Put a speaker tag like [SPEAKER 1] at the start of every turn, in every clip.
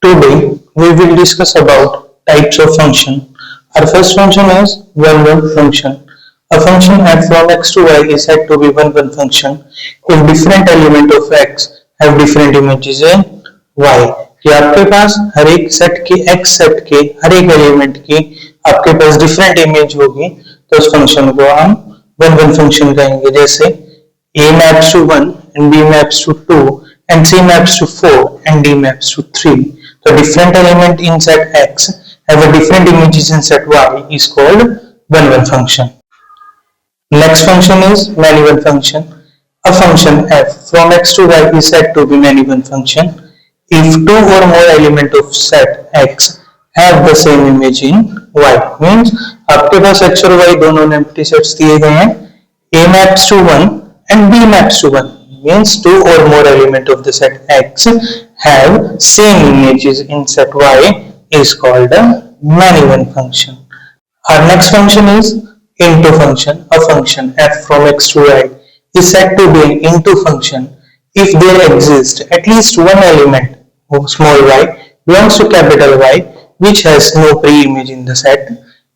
[SPEAKER 1] Today we will discuss about types of function. Our first function is one-one function. A function f from x to y is said to be one-one function if different element of x have different images in y. कि आपके पास हर एक set के x set के हर एक element की आपके पास different image होगी तो उस फंक्शन को हम वन-वन फंक्शन कहेंगे. जैसे a maps to 1 and b maps to 2 and c maps to 4 and d maps to 3. So different element in set x have a different images in set y is called one-one function. Next function is many-one function. A function f from x to y is said to be many-one function if two or more element of set x have the same image in y. Means आपके पास x और y दोनों empty sets दिए गए हैं. a maps to 1 and b maps to 1 means two or more element of the set x have same images in set y is called a many-one function. Our next function is into function. A function f from x to y is said to be an into function if there exists at least one element of small y belongs to capital Y which has no pre-image in the set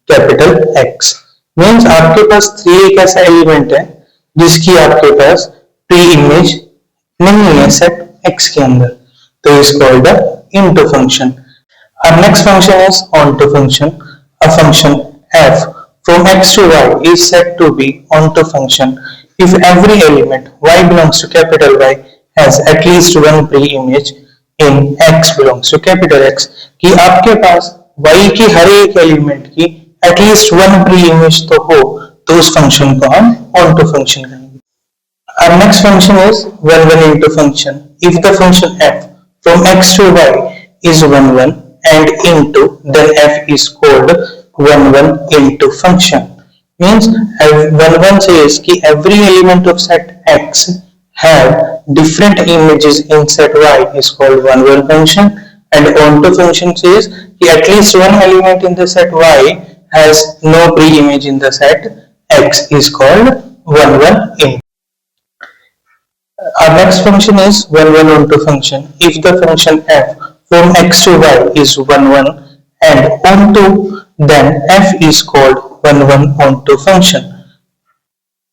[SPEAKER 1] capital X. Means आपके पास 3 एक ऐसा element है जिसकी आपके पास pre image नहीं है set x के अंदर, तो is called the into function. Our next function is onto function. A function f from x to y is said to be onto function if every element y belongs to capital Y has at least one pre-image in x belongs to capital X. कि आपके पास y की हर एक element की at least one pre image तो हो तो उस function को हम onto function कहेंगे. Our next function is one-one into function. If the function f from x to y is one-one and into, then f is called one-one into function. Means one-one says कि every element of set x have different images in set y is called one-one function, and onto function says कि at least one element in the set y has no pre-image in the set x is called one-one into. Our next function is one-one onto function. If the function f from x to y is one-one and onto, then f is called one-one onto function.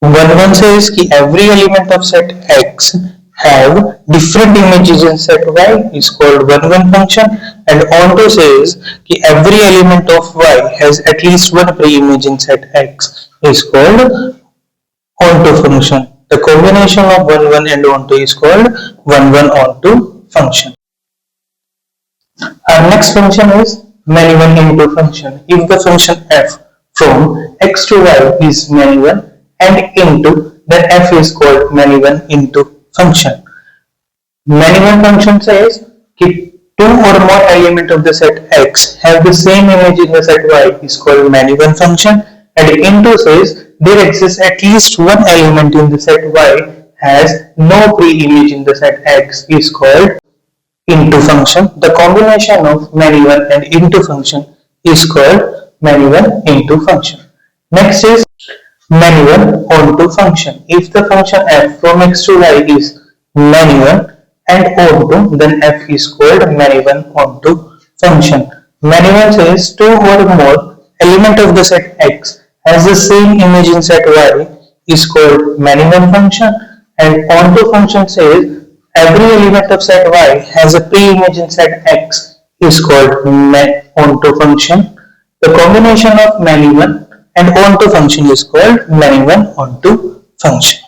[SPEAKER 1] One-one says कि every element of set x have different images in set y is called one-one function, and onto says कि every element of y has at least one pre-image in set x is called onto function. The combination of one-one and onto is called one-one onto function. Our next function is many-one into function. If the function f from x to y is many-one and into, then f is called many-one into function. Many-one function says कि two or more element of the set x have the same image in the set y is called many-one function, and into says there exists at least one element in the set y has no pre-image in the set x is called into function. The combination of many-one and into function is called many-one into function. Next is many-one onto function. If the function f from x to y is many-one and onto, then f is called many-one onto function. Many-one says two or more element of the set x has the same image in set y is called many-one function, and onto function says every element of set y has a pre-image in set x is called onto function. The combination of many-one and onto function is called many-one onto function.